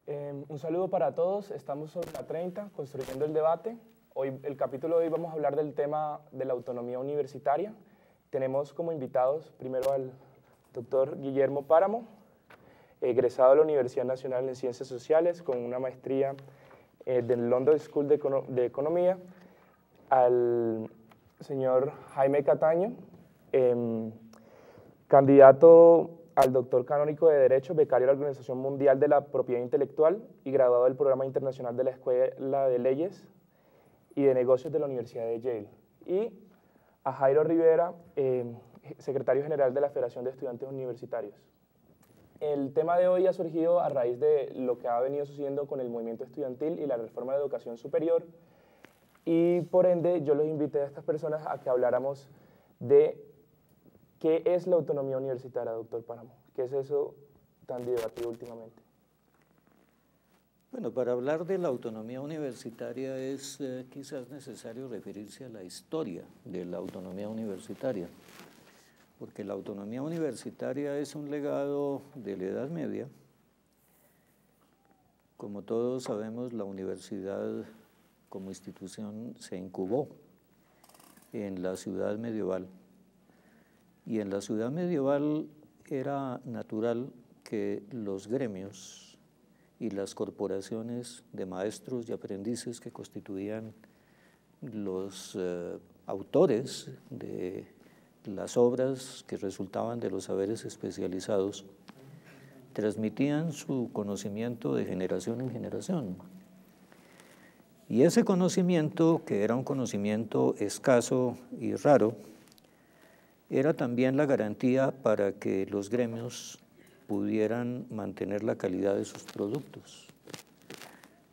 Un saludo para todos, estamos sobre la 30, construyendo el debate. Hoy, el capítulo de hoy vamos a hablar del tema de la autonomía universitaria. Tenemos como invitados primero al doctor Guillermo Páramo, egresado de la Universidad Nacional en Ciencias Sociales con una maestría del London School de Economía, al señor Jaime Cataño, candidato al doctor canónico de Derecho, becario de la Organización Mundial de la Propiedad Intelectual y graduado del Programa Internacional de la Escuela de Leyes y de Negocios de la Universidad de Yale. Y a Jairo Rivera, secretario general de la Federación de Estudiantes Universitarios. El tema de hoy ha surgido a raíz de lo que ha venido sucediendo con el movimiento estudiantil y la reforma de educación superior, y por ende yo los invité a estas personas a que habláramos de qué es la autonomía universitaria, doctor Páramo. ¿Qué es eso tan debatido últimamente? Bueno, para hablar de la autonomía universitaria es quizás necesario referirse a la historia de la autonomía universitaria, porque la autonomía universitaria es un legado de la Edad Media. Como todos sabemos, la universidad como institución se incubó en la ciudad medieval, y en la ciudad medieval era natural que los gremios y las corporaciones de maestros y aprendices que constituían los autores de las obras que resultaban de los saberes especializados transmitían su conocimiento de generación en generación. Y ese conocimiento, que era un conocimiento escaso y raro, era también la garantía para que los gremios pudieran mantener la calidad de sus productos.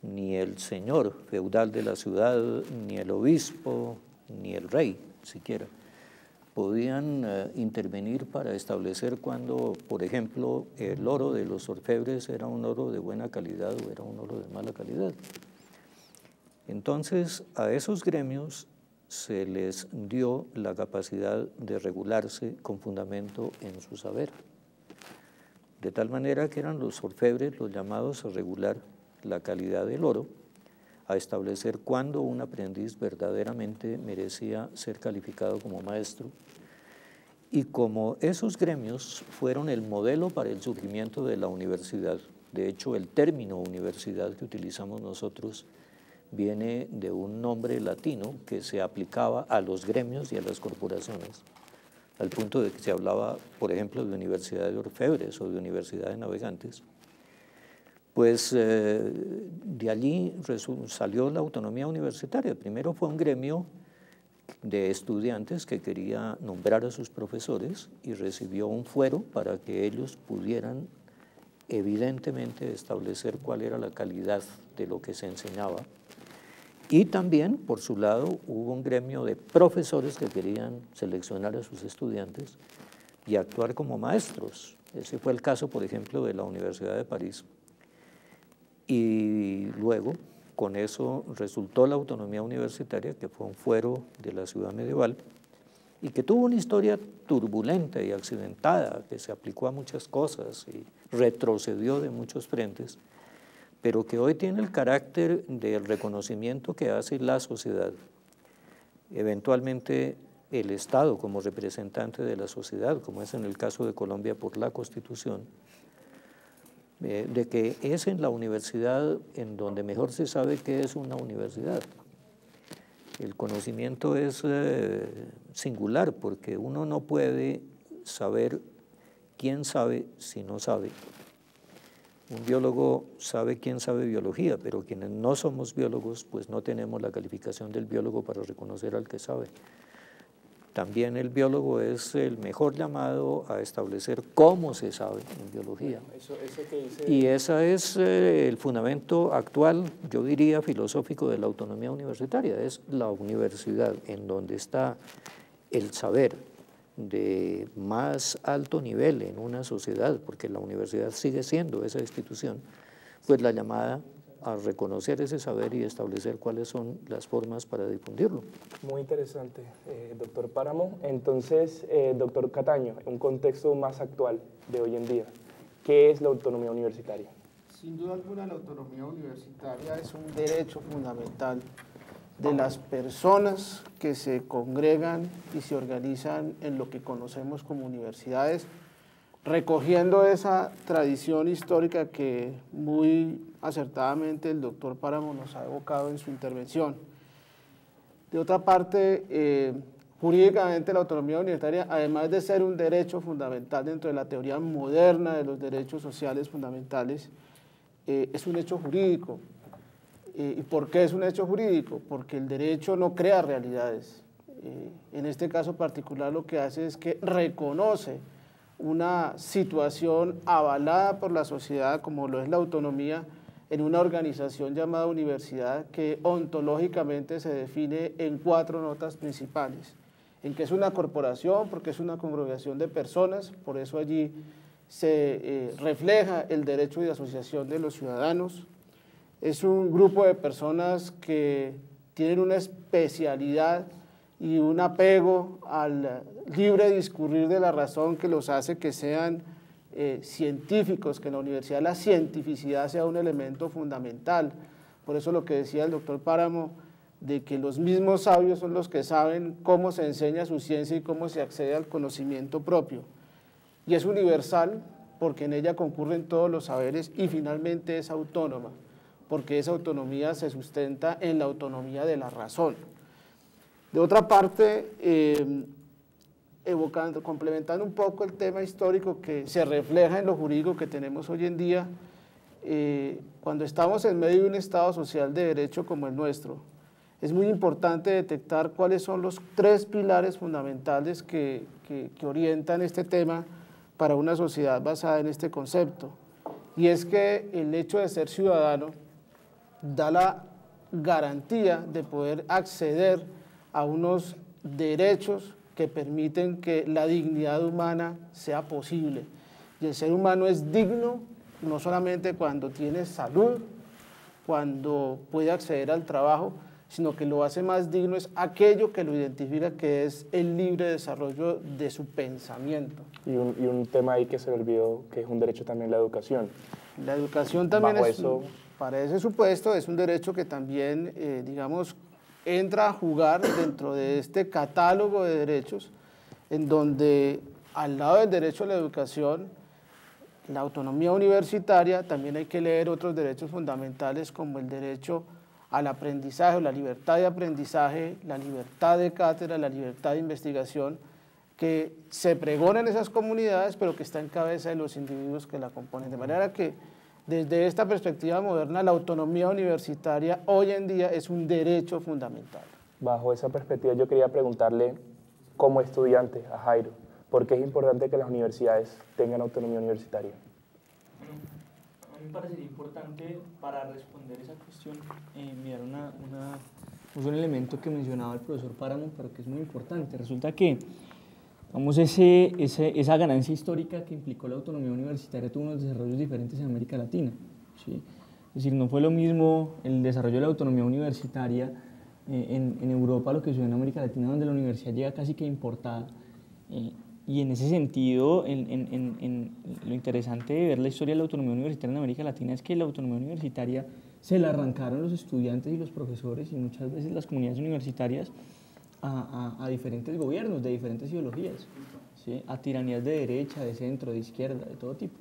Ni el señor feudal de la ciudad, ni el obispo, ni el rey siquiera, podían intervenir para establecer cuando, por ejemplo, el oro de los orfebres era un oro de buena calidad o era un oro de mala calidad. Entonces, a esos gremios se les dio la capacidad de regularse con fundamento en su saber. De tal manera que eran los orfebres los llamados a regular la calidad del oro, a establecer cuándo un aprendiz verdaderamente merecía ser calificado como maestro. Y como esos gremios fueron el modelo para el surgimiento de la universidad, de hecho el término universidad que utilizamos nosotros viene de un nombre latino que se aplicaba a los gremios y a las corporaciones, al punto de que se hablaba, por ejemplo, de universidad de orfebres o de universidad de navegantes. Pues de allí salió la autonomía universitaria. Primero fue un gremio de estudiantes que quería nombrar a sus profesores y recibió un fuero para que ellos pudieran evidentemente establecer cuál era la calidad de lo que se enseñaba. Y también, por su lado, hubo un gremio de profesores que querían seleccionar a sus estudiantes y actuar como maestros. Ese fue el caso, por ejemplo, de la Universidad de París. Y luego, con eso resultó la autonomía universitaria, que fue un fuero de la ciudad medieval y que tuvo una historia turbulenta y accidentada, que se aplicó a muchas cosas y retrocedió de muchos frentes, pero que hoy tiene el carácter del reconocimiento que hace la sociedad, eventualmente el Estado como representante de la sociedad, como es en el caso de Colombia por la Constitución, de que es en la universidad en donde mejor se sabe qué es una universidad. El conocimiento es singular porque uno no puede saber quién sabe si no sabe. Un biólogo sabe quién sabe biología, pero quienes no somos biólogos, pues no tenemos la calificación del biólogo para reconocer al que sabe. También el biólogo es el mejor llamado a establecer cómo se sabe en biología. Eso que dice... Y ese es el fundamento actual, yo diría, filosófico de la autonomía universitaria. Es la universidad en donde está el saber de más alto nivel en una sociedad, porque la universidad sigue siendo esa institución, pues la llamada a reconocer ese saber y establecer cuáles son las formas para difundirlo. Muy interesante, doctor Páramo. Entonces, doctor Cataño, un contexto más actual de hoy en día, ¿qué es la autonomía universitaria? Sin duda alguna, la autonomía universitaria es un derecho fundamental de las personas que se congregan y se organizan en lo que conocemos como universidades, recogiendo esa tradición histórica que muy acertadamente el doctor Páramo nos ha evocado en su intervención. De otra parte, jurídicamente la autonomía universitaria, además de ser un derecho fundamental dentro de la teoría moderna de los derechos sociales fundamentales, es un hecho jurídico. ¿Y por qué es un hecho jurídico? Porque el derecho no crea realidades. En este caso particular lo que hace es que reconoce una situación avalada por la sociedad, como lo es la autonomía, en una organización llamada universidad que ontológicamente se define en 4 notas principales. En que es una corporación, porque es una congregación de personas, por eso allí se refleja el derecho de asociación de los ciudadanos. Es un grupo de personas que tienen una especialidad y un apego al libre discurrir de la razón que los hace que sean científicos, que en la universidad la cientificidad sea un elemento fundamental. Por eso lo que decía el doctor Páramo, de que los mismos sabios son los que saben cómo se enseña su ciencia y cómo se accede al conocimiento propio. Y es universal porque en ella concurren todos los saberes y finalmente es autónoma, porque esa autonomía se sustenta en la autonomía de la razón. De otra parte, complementando un poco el tema histórico que se refleja en lo jurídico que tenemos hoy en día, cuando estamos en medio de un Estado social de derecho como el nuestro, es muy importante detectar cuáles son los 3 pilares fundamentales que orientan este tema para una sociedad basada en este concepto. Y es que el hecho de ser ciudadano da la garantía de poder acceder a unos derechos que permiten que la dignidad humana sea posible. Y el ser humano es digno no solamente cuando tiene salud, cuando puede acceder al trabajo, sino que lo hace más digno es aquello que lo identifica, que es el libre desarrollo de su pensamiento. Y un tema ahí que se le olvidó, que es un derecho también la educación. La educación también Bajo es, eso, para ese supuesto, es un derecho que también, digamos, entra a jugar dentro de este catálogo de derechos, en donde al lado del derecho a la educación, la autonomía universitaria, también hay que leer otros derechos fundamentales como el derecho al aprendizaje, o la libertad de aprendizaje, la libertad de cátedra, la libertad de investigación, que se pregona en esas comunidades, pero que está en cabeza de los individuos que la componen. De manera que, desde esta perspectiva moderna, la autonomía universitaria hoy en día es un derecho fundamental. Bajo esa perspectiva, yo quería preguntarle, como estudiante, a Jairo, ¿por qué es importante que las universidades tengan autonomía universitaria? A mí me parecería importante, para responder esa cuestión, mirar un elemento que mencionaba el profesor Páramo, pero que es muy importante. Resulta que, vamos, esa ganancia histórica que implicó la autonomía universitaria tuvo unos desarrollos diferentes en América Latina, ¿sí? Es decir, no fue lo mismo el desarrollo de la autonomía universitaria en Europa, lo que sucedió en América Latina, donde la universidad llega casi que importada. Y en ese sentido, lo interesante de ver la historia de la autonomía universitaria en América Latina es que la autonomía universitaria se la arrancaron los estudiantes y los profesores y muchas veces las comunidades universitarias a diferentes gobiernos de diferentes ideologías, ¿sí? A tiranías de derecha, de centro, de izquierda, de todo tipo.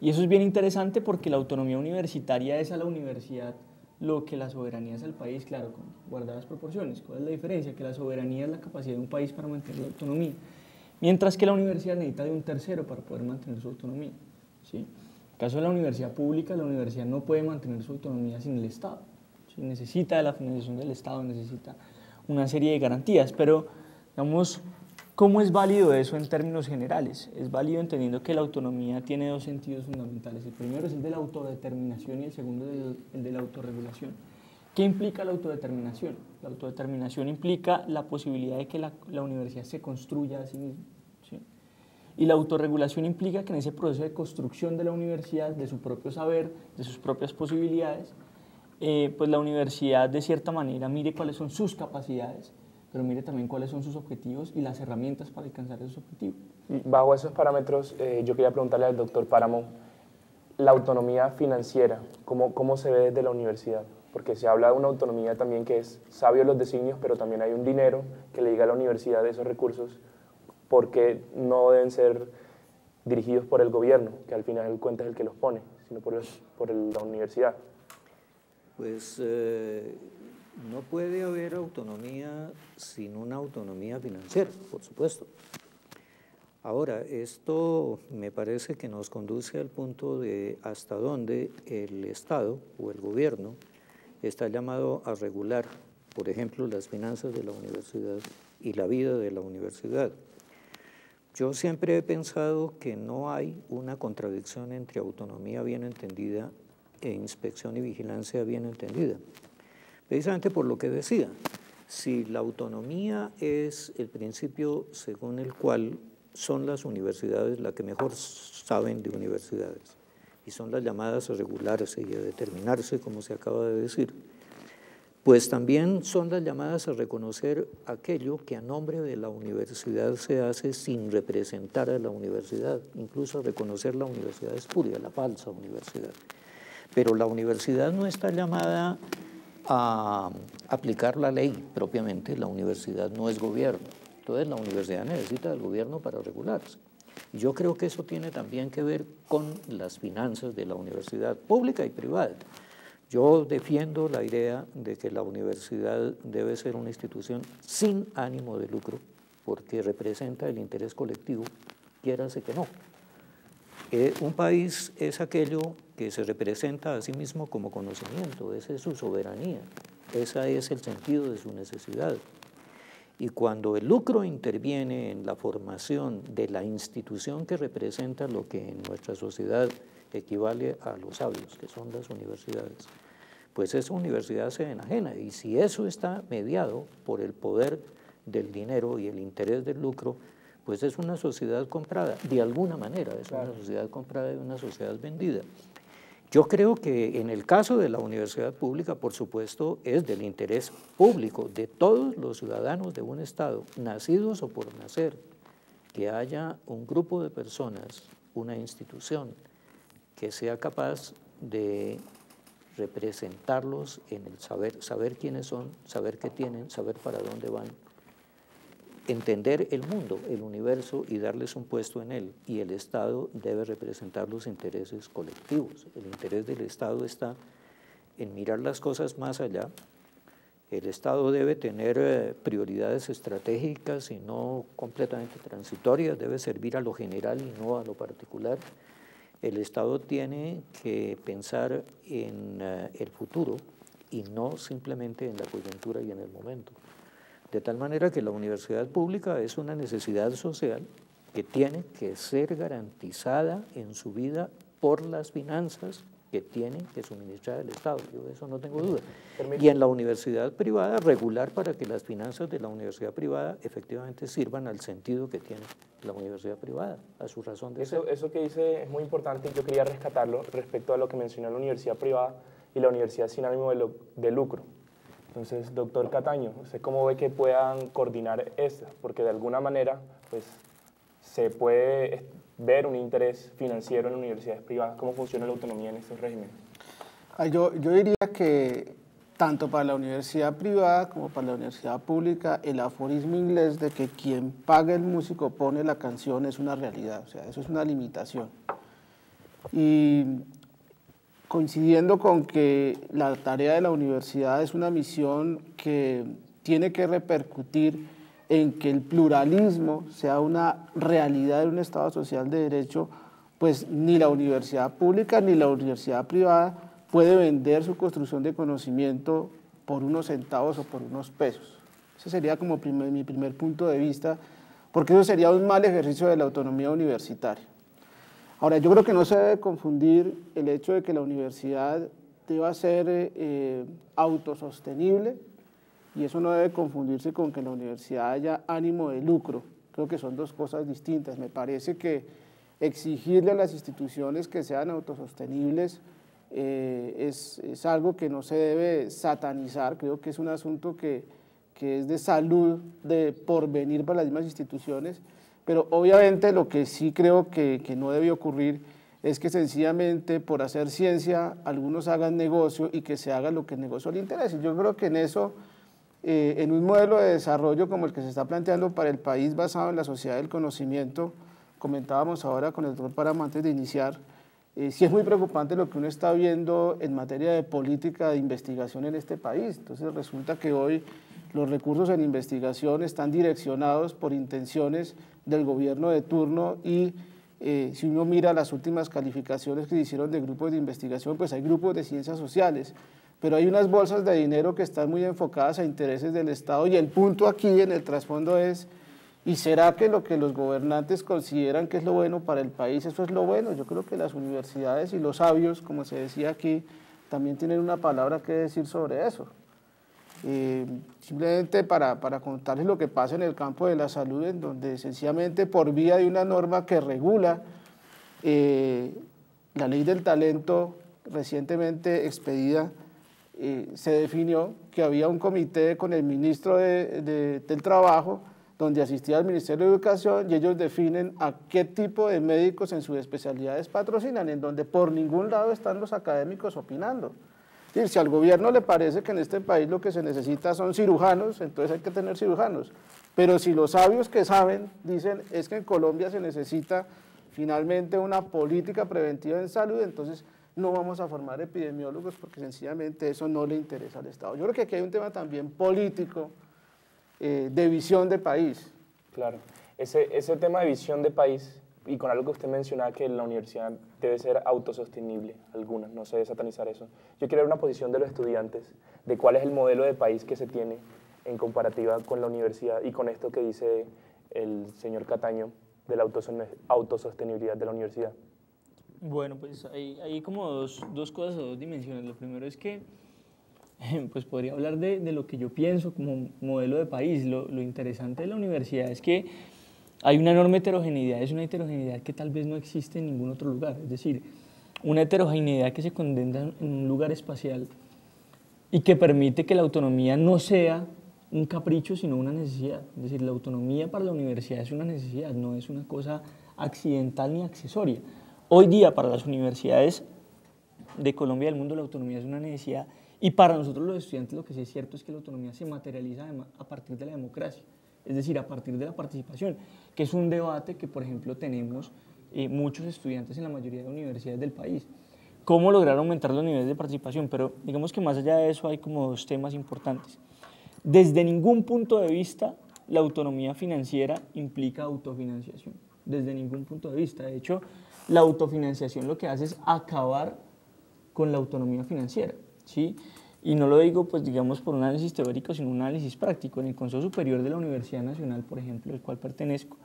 Y eso es bien interesante porque la autonomía universitaria es a la universidad lo que la soberanía es al país, claro, con guardadas proporciones. ¿Cuál es la diferencia? Que la soberanía es la capacidad de un país para mantener la autonomía, mientras que la universidad necesita de un tercero para poder mantener su autonomía, ¿sí? En el caso de la universidad pública, la universidad no puede mantener su autonomía sin el Estado, ¿sí? Necesita de la financiación del Estado, necesita una serie de garantías, pero, digamos, ¿cómo es válido eso en términos generales? Es válido entendiendo que la autonomía tiene 2 sentidos fundamentales. El primero es el de la autodeterminación y el segundo el de la autorregulación. ¿Qué implica la autodeterminación? La autodeterminación implica la posibilidad de que la universidad se construya a sí misma, ¿sí? Y la autorregulación implica que en ese proceso de construcción de la universidad, de su propio saber, de sus propias posibilidades, pues la universidad de cierta manera mire cuáles son sus capacidades, pero mire también cuáles son sus objetivos y las herramientas para alcanzar esos objetivos. Bajo esos parámetros, yo quería preguntarle al doctor Páramo, la autonomía financiera, ¿cómo se ve desde la universidad? Porque se habla de una autonomía también que es sabio los designios, pero también hay un dinero que le diga a la universidad de esos recursos porque no deben ser dirigidos por el gobierno, que al final del cuenta es el que los pone, sino por la universidad. Pues no puede haber autonomía sin una autonomía financiera, por supuesto. Ahora, esto me parece que nos conduce al punto de hasta dónde el Estado o el gobierno está llamado a regular, por ejemplo, las finanzas de la universidad y la vida de la universidad. Yo siempre he pensado que no hay una contradicción entre autonomía bien entendida e inspección y vigilancia bien entendida. Precisamente por lo que decía, si la autonomía es el principio según el cual son las universidades las que mejor saben de universidades y son las llamadas a regularse y a determinarse, como se acaba de decir, pues también son las llamadas a reconocer aquello que a nombre de la universidad se hace sin representar a la universidad, incluso a reconocer la universidad espuria, la falsa universidad. Pero la universidad no está llamada a aplicar la ley propiamente, la universidad no es gobierno, entonces la universidad necesita del gobierno para regularse. Y yo creo que eso tiene también que ver con las finanzas de la universidad pública y privada. Yo defiendo la idea de que la universidad debe ser una institución sin ánimo de lucro, porque representa el interés colectivo, quiérase que no. Un país es aquello que se representa a sí mismo como conocimiento, esa es su soberanía, ese es el sentido de su necesidad. Y cuando el lucro interviene en la formación de la institución que representa lo que en nuestra sociedad equivale a los sabios, que son las universidades, pues esa universidad se enajena. Y si eso está mediado por el poder del dinero y el interés del lucro, pues es una sociedad comprada, de alguna manera, es una sociedad comprada y una sociedad vendida. Yo creo que en el caso de la universidad pública, por supuesto, es del interés público de todos los ciudadanos de un Estado, nacidos o por nacer, que haya un grupo de personas, una institución, que sea capaz de representarlos en el saber quiénes son, saber qué tienen, saber para dónde van, entender el mundo, el universo y darles un puesto en él. Y el Estado debe representar los intereses colectivos. El interés del Estado está en mirar las cosas más allá. El Estado debe tener prioridades estratégicas y no completamente transitorias, debe servir a lo general y no a lo particular. El Estado tiene que pensar en el futuro y no simplemente en la coyuntura y en el momento. De tal manera que la universidad pública es una necesidad social que tiene que ser garantizada en su vida por las finanzas que tiene que suministrar el Estado. Yo de eso no tengo duda. Y en la universidad privada, regular para que las finanzas de la universidad privada efectivamente sirvan al sentido que tiene la universidad privada, a su razón de ser. Eso que dice es muy importante y yo quería rescatarlo respecto a lo que mencionó la universidad privada y la universidad sin ánimo de lucro. Entonces, doctor Cataño, ¿usted cómo ve que puedan coordinar esto? Porque de alguna manera, pues, se puede ver un interés financiero en las universidades privadas. ¿Cómo funciona la autonomía en estos regímenes? Yo diría que tanto para la universidad privada como para la universidad pública, el aforismo inglés de que quien paga el músico pone la canción es una realidad, o sea, eso es una limitación. Y coincidiendo con que la tarea de la universidad es una misión que tiene que repercutir en que el pluralismo sea una realidad en un Estado social de derecho, pues ni la universidad pública ni la universidad privada puede vender su construcción de conocimiento por unos centavos o por unos pesos. Ese sería como mi primer punto de vista, porque eso sería un mal ejercicio de la autonomía universitaria. Ahora, yo creo que no se debe confundir el hecho de que la universidad deba ser autosostenible, y eso no debe confundirse con que en la universidad haya ánimo de lucro. Creo que son dos cosas distintas. Me parece que exigirle a las instituciones que sean autosostenibles es algo que no se debe satanizar. Creo que es un asunto que es de salud, de porvenir para las mismas instituciones. Pero obviamente lo que sí creo que no debe ocurrir es que sencillamente por hacer ciencia algunos hagan negocio y que se haga lo que el negocio le interese. Yo creo que en eso, en un modelo de desarrollo como el que se está planteando para el país basado en la sociedad del conocimiento, comentábamos ahora con el doctor Páramo antes de iniciar, sí es muy preocupante lo que uno está viendo en materia de política de investigación en este país. Entonces resulta que hoy los recursos en investigación están direccionados por intenciones del gobierno de turno y si uno mira las últimas calificaciones que se hicieron de grupos de investigación, pues hay grupos de ciencias sociales, pero hay unas bolsas de dinero que están muy enfocadas a intereses del Estado y el punto aquí en el trasfondo es, ¿y será que lo que los gobernantes consideran que es lo bueno para el país, eso es lo bueno? Yo creo que las universidades y los sabios, como se decía aquí, también tienen una palabra que decir sobre eso. Simplemente para contarles lo que pasa en el campo de la salud, en donde sencillamente por vía de una norma que regula la ley del talento recientemente expedida, se definió que había un comité con el ministro del Trabajo, donde asistía el Ministerio de Educación y ellos definen a qué tipo de médicos en sus especialidades patrocinan, en donde por ningún lado están los académicos opinando. Es decir, si al gobierno le parece que en este país lo que se necesita son cirujanos, entonces hay que tener cirujanos. Pero si los sabios que saben dicen es que en Colombia se necesita finalmente una política preventiva en salud, entonces no vamos a formar epidemiólogos porque sencillamente eso no le interesa al Estado. Yo creo que aquí hay un tema también político de visión de país. Claro, ese tema de visión de país y con algo que usted mencionaba que la universidad debe ser autosostenible, algunas, no sé satanizar eso. Yo quiero ver una posición de los estudiantes, de cuál es el modelo de país que se tiene en comparativa con la universidad y con esto que dice el señor Cataño de la autosostenibilidad de la universidad. Bueno, pues hay como dos cosas o dos dimensiones. Lo primero es que pues podría hablar de lo que yo pienso como modelo de país. Lo interesante de la universidad es que hay una enorme heterogeneidad, es una heterogeneidad que tal vez no existe en ningún otro lugar, es decir, una heterogeneidad que se condensa en un lugar espacial y que permite que la autonomía no sea un capricho, sino una necesidad. Es decir, la autonomía para la universidad es una necesidad, no es una cosa accidental ni accesoria. Hoy día para las universidades de Colombia y del mundo la autonomía es una necesidad y para nosotros los estudiantes lo que sí es cierto es que la autonomía se materializa a partir de la democracia. Es decir, a partir de la participación, que es un debate que, por ejemplo, tenemos muchos estudiantes en la mayoría de universidades del país. ¿Cómo lograr aumentar los niveles de participación? Pero digamos que más allá de eso hay como dos temas importantes. Desde ningún punto de vista, la autonomía financiera implica autofinanciación. Desde ningún punto de vista. De hecho, la autofinanciación lo que hace es acabar con la autonomía financiera, ¿sí? Y no lo digo, pues, digamos, por un análisis teórico, sino un análisis práctico. En el Consejo Superior de la Universidad Nacional, por ejemplo, del cual pertenezco,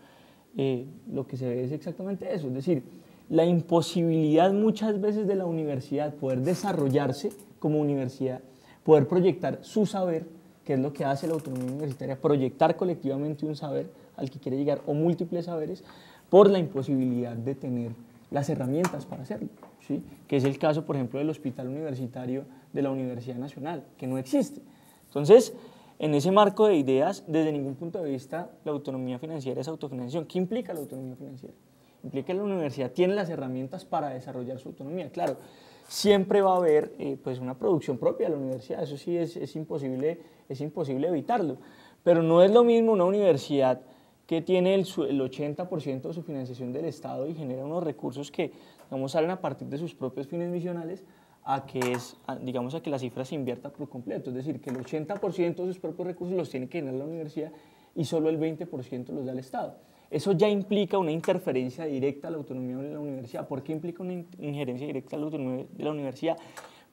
lo que se ve es exactamente eso. Es decir, la imposibilidad muchas veces de la universidad poder desarrollarse como universidad, poder proyectar su saber, que es lo que hace la autonomía universitaria, proyectar colectivamente un saber al que quiere llegar o múltiples saberes, por la imposibilidad de tener las herramientas para hacerlo, ¿sí? Que es el caso, por ejemplo, del Hospital Universitario de la Universidad Nacional, que no existe. Entonces, en ese marco de ideas, desde ningún punto de vista, la autonomía financiera es autofinanciación. ¿Qué implica la autonomía financiera? Implica que la universidad tiene las herramientas para desarrollar su autonomía. Claro, siempre va a haber pues una producción propia de la universidad, eso sí es imposible evitarlo, pero no es lo mismo una universidad que tiene el 80% de su financiación del Estado y genera unos recursos que, digamos, salen a partir de sus propios fines misionales, a que la cifra se invierta por completo, es decir, que el 80% de sus propios recursos los tiene que generar la universidad y solo el 20% los da el Estado. Eso ya implica una interferencia directa a la autonomía de la universidad. ¿Por qué implica una injerencia directa a la autonomía de la universidad?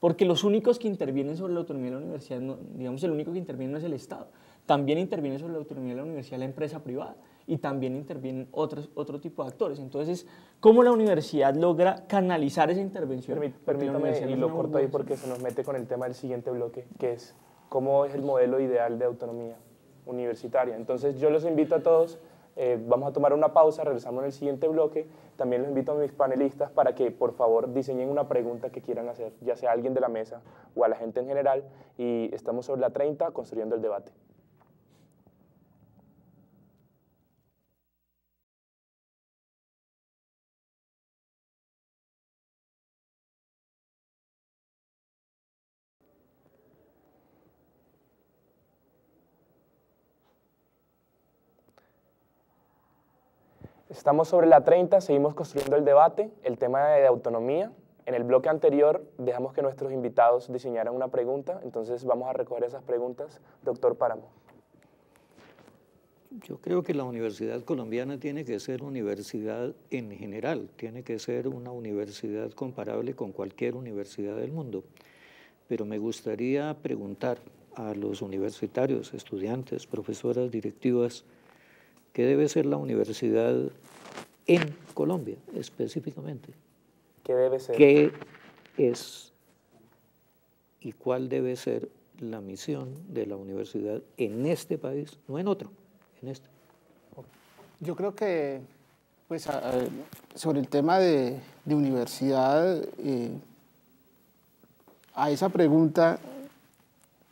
Porque los únicos que intervienen sobre la autonomía de la universidad, digamos, el único que interviene no es el Estado, también interviene sobre la autonomía de la universidad la empresa privada y también intervienen otro tipo de actores. Entonces, ¿cómo la universidad logra canalizar esa intervención? Permítame, y lo corto ahí porque se nos mete con el tema del siguiente bloque, que es cómo es el modelo ideal de autonomía universitaria. Entonces, yo los invito a todos, vamos a tomar una pausa, regresamos en el siguiente bloque. También los invito a mis panelistas para que, por favor, diseñen una pregunta que quieran hacer, ya sea a alguien de la mesa o a la gente en general, y estamos sobre la 30 construyendo el debate. Estamos sobre la 30, seguimos construyendo el debate, el tema de autonomía. En el bloque anterior dejamos que nuestros invitados diseñaran una pregunta, entonces vamos a recoger esas preguntas. Doctor Páramo. Yo creo que la universidad colombiana tiene que ser universidad en general, tiene que ser una universidad comparable con cualquier universidad del mundo. Pero me gustaría preguntar a los universitarios, estudiantes, profesoras, directivas, ¿qué debe ser la universidad en Colombia específicamente? ¿Qué debe ser? ¿Qué es y cuál debe ser la misión de la universidad en este país, no en otro, en este? Yo creo que, pues, sobre el tema de universidad, a esa pregunta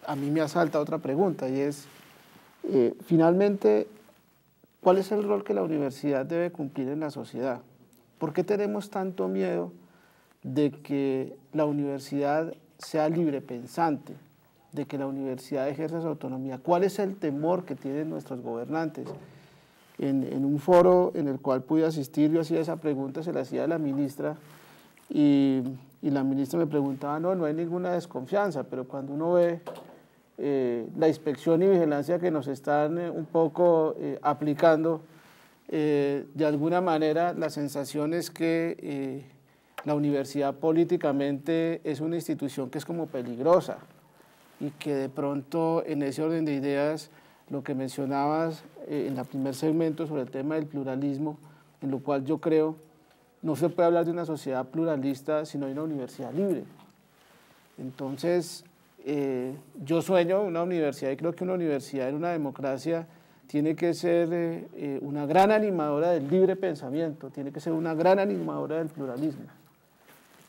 a mí me asalta otra pregunta y es, finalmente, ¿cuál es el rol que la universidad debe cumplir en la sociedad? ¿Por qué tenemos tanto miedo de que la universidad sea libre pensante, de que la universidad ejerza su autonomía? ¿Cuál es el temor que tienen nuestros gobernantes? En un foro en el cual pude asistir, yo hacía esa pregunta, se la hacía a la ministra, y la ministra me preguntaba, no hay ninguna desconfianza, pero cuando uno ve la inspección y vigilancia que nos están un poco aplicando, de alguna manera la sensación es que la universidad políticamente es una institución que es como peligrosa y que de pronto en ese orden de ideas, lo que mencionabas en el primer segmento sobre el tema del pluralismo, en lo cual yo creo no se puede hablar de una sociedad pluralista si no hay una universidad libre. Entonces, yo sueño una universidad y creo que una universidad en una democracia tiene que ser una gran animadora del libre pensamiento, tiene que ser una gran animadora del pluralismo.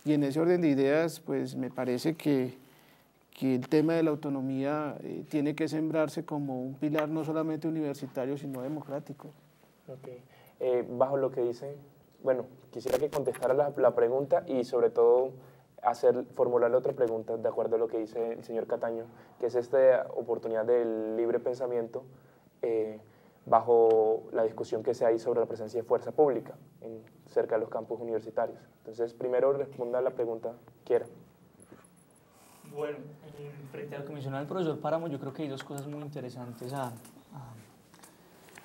Y en ese orden de ideas, pues me parece que el tema de la autonomía tiene que sembrarse como un pilar no solamente universitario, sino democrático. Okay. Bajo lo que dicen, bueno, quisiera que contestara la pregunta y sobre todo formularle otra pregunta de acuerdo a lo que dice el señor Cataño, que es esta oportunidad del libre pensamiento bajo la discusión que se hay sobre la presencia de fuerza pública cerca de los campus universitarios. Entonces, primero responda a la pregunta, quiera. Bueno, frente a lo que mencionaba el profesor Páramo, yo creo que hay dos cosas muy interesantes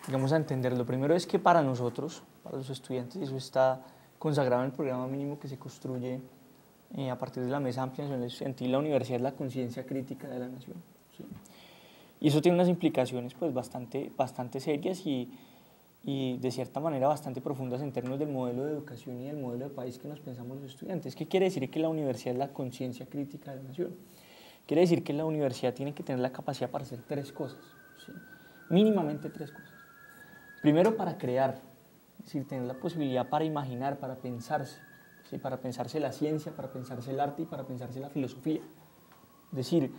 digamos, a entender. Lo primero es que para nosotros, para los estudiantes, eso está consagrado en el programa mínimo que se construye a partir de la Mesa Amplia Nacional Estudiantil. La universidad es la conciencia crítica de la nación, ¿sí? Y eso tiene unas implicaciones pues, bastante serias y de cierta manera bastante profundas en términos del modelo de educación y del modelo de país que nos pensamos los estudiantes. ¿Qué quiere decir que la universidad es la conciencia crítica de la nación? Quiere decir que la universidad tiene que tener la capacidad para hacer tres cosas, ¿sí? Mínimamente tres cosas. Primero, para crear, es decir, tener la posibilidad para imaginar, para pensarse, ¿sí? Para pensarse la ciencia, para pensarse el arte y para pensarse la filosofía. Es decir,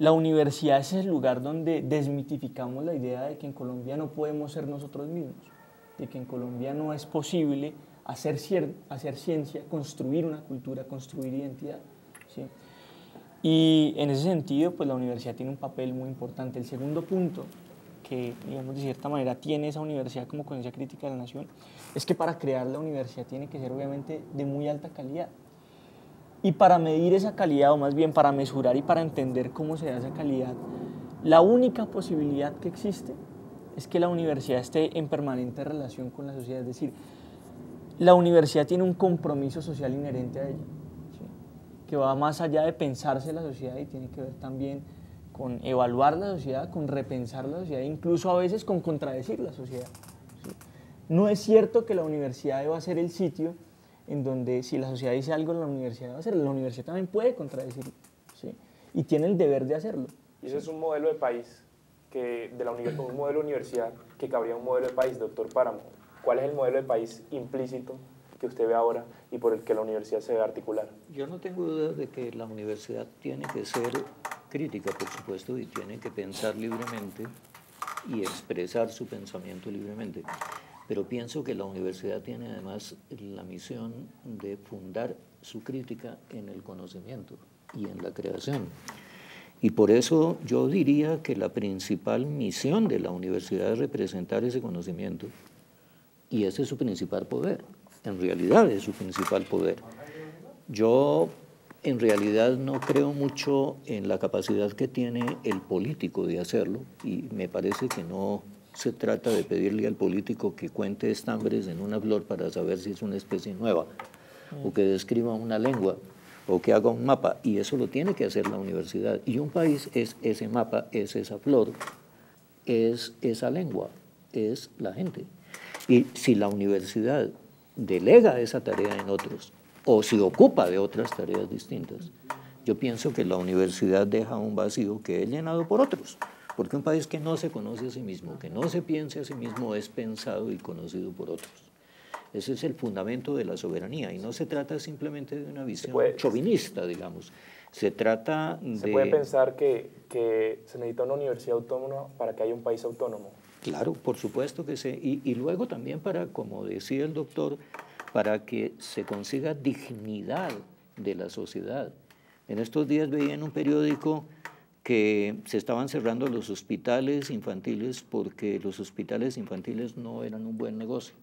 la universidad es el lugar donde desmitificamos la idea de que en Colombia no podemos ser nosotros mismos, de que en Colombia no es posible hacer ciencia, construir una cultura, construir identidad, ¿sí? Y en ese sentido, pues la universidad tiene un papel muy importante. El segundo punto que, digamos, de cierta manera tiene esa universidad como conciencia crítica de la nación, es que para crear la universidad tiene que ser obviamente de muy alta calidad. Y para medir esa calidad, o más bien para mesurar y para entender cómo se da esa calidad, la única posibilidad que existe es que la universidad esté en permanente relación con la sociedad. Es decir, la universidad tiene un compromiso social inherente a ella, ¿sí? Que va más allá de pensarse la sociedad y tiene que ver también con evaluar la sociedad, con repensar la sociedad, incluso a veces con contradecir la sociedad, ¿sí? No es cierto que la universidad deba ser el sitio en donde si la sociedad dice algo, la universidad debe hacerlo. La universidad también puede contradecirlo, ¿sí? Y tiene el deber de hacerlo. Y eso es un modelo de país, un modelo de universidad que cabría un modelo de país, doctor Páramo. ¿Cuál es el modelo de país implícito que usted ve ahora y por el que la universidad se debe articular? Yo no tengo duda de que la universidad tiene que ser crítica, por supuesto, y tiene que pensar libremente y expresar su pensamiento libremente. Pero pienso que la universidad tiene además la misión de fundar su crítica en el conocimiento y en la creación. Y por eso yo diría que la principal misión de la universidad es representar ese conocimiento Y ese es su principal poder, en realidad es su principal poder. Yo en realidad no creo mucho en la capacidad que tiene el político de hacerlo, y me parece que no se trata de pedirle al político que cuente estambres en una flor para saber si es una especie nueva, o que describa una lengua, o que haga un mapa, y eso lo tiene que hacer la universidad. Y un país es ese mapa, es esa flor, es esa lengua, es la gente. Y si la universidad delega esa tarea en otros, o se ocupa de otras tareas distintas, yo pienso que la universidad deja un vacío que es llenado por otros, porque un país que no se conoce a sí mismo, que no se piense a sí mismo, es pensado y conocido por otros. Ese es el fundamento de la soberanía, y no se trata simplemente de una visión chauvinista, digamos. Se trata de... ¿Se puede pensar que se necesita una universidad autónoma para que haya un país autónomo? Claro, por supuesto que sí. Y luego también para, como decía el doctor, para que se consiga dignidad de la sociedad. En estos días veía en un periódico que se estaban cerrando los hospitales infantiles porque los hospitales infantiles no eran un buen negocio.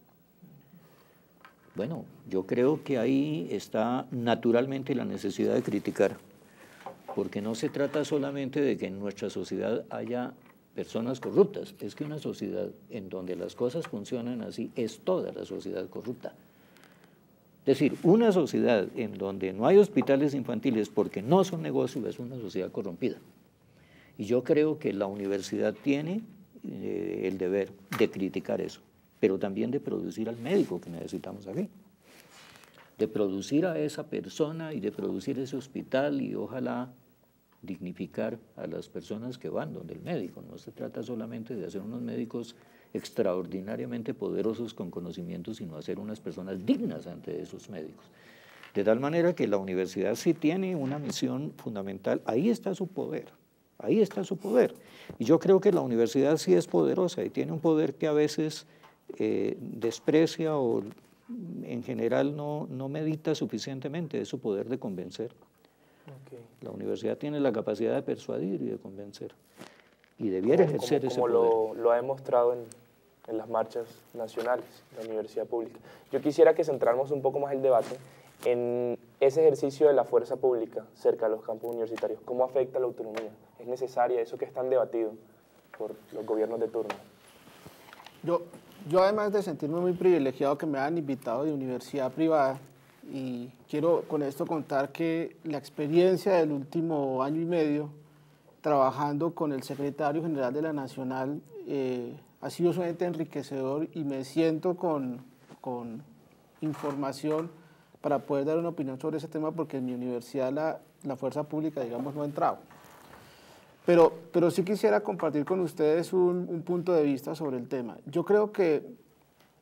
Bueno, yo creo que ahí está naturalmente la necesidad de criticar, porque no se trata solamente de que en nuestra sociedad haya personas corruptas, es que una sociedad en donde las cosas funcionan así es toda la sociedad corrupta. Es decir, una sociedad en donde no hay hospitales infantiles porque no son negocios es una sociedad corrompida. Y yo creo que la universidad tiene el deber de criticar eso, pero también de producir al médico que necesitamos aquí, de producir a esa persona y de producir ese hospital, y ojalá dignificar a las personas que van donde el médico. No se trata solamente de hacer unos médicos extraordinariamente poderosos con conocimientos, sino hacer unas personas dignas ante esos médicos. De tal manera que la universidad sí tiene una misión fundamental, ahí está su poder, ahí está su poder. Y yo creo que la universidad sí es poderosa y tiene un poder que a veces desprecia o en general no medita suficientemente, es su poder de convencer. Okay. La universidad tiene la capacidad de persuadir y de convencer, y debiera ejercer ese poder. Como lo ha demostrado en las marchas nacionales de la universidad pública. Yo quisiera que centráramos un poco más el debate en ese ejercicio de la fuerza pública cerca de los campus universitarios. ¿Cómo afecta la autonomía? ¿Es necesaria eso que es tan debatido por los gobiernos de turno? Yo además de sentirme muy privilegiado que me hayan invitado de universidad privada, y quiero con esto contar que la experiencia del último año y medio trabajando con el secretario general de la Nacional ha sido sumamente enriquecedor, y me siento con información para poder dar una opinión sobre ese tema, porque en mi universidad la fuerza pública, digamos, no ha entrado. Pero sí quisiera compartir con ustedes un punto de vista sobre el tema. Yo creo que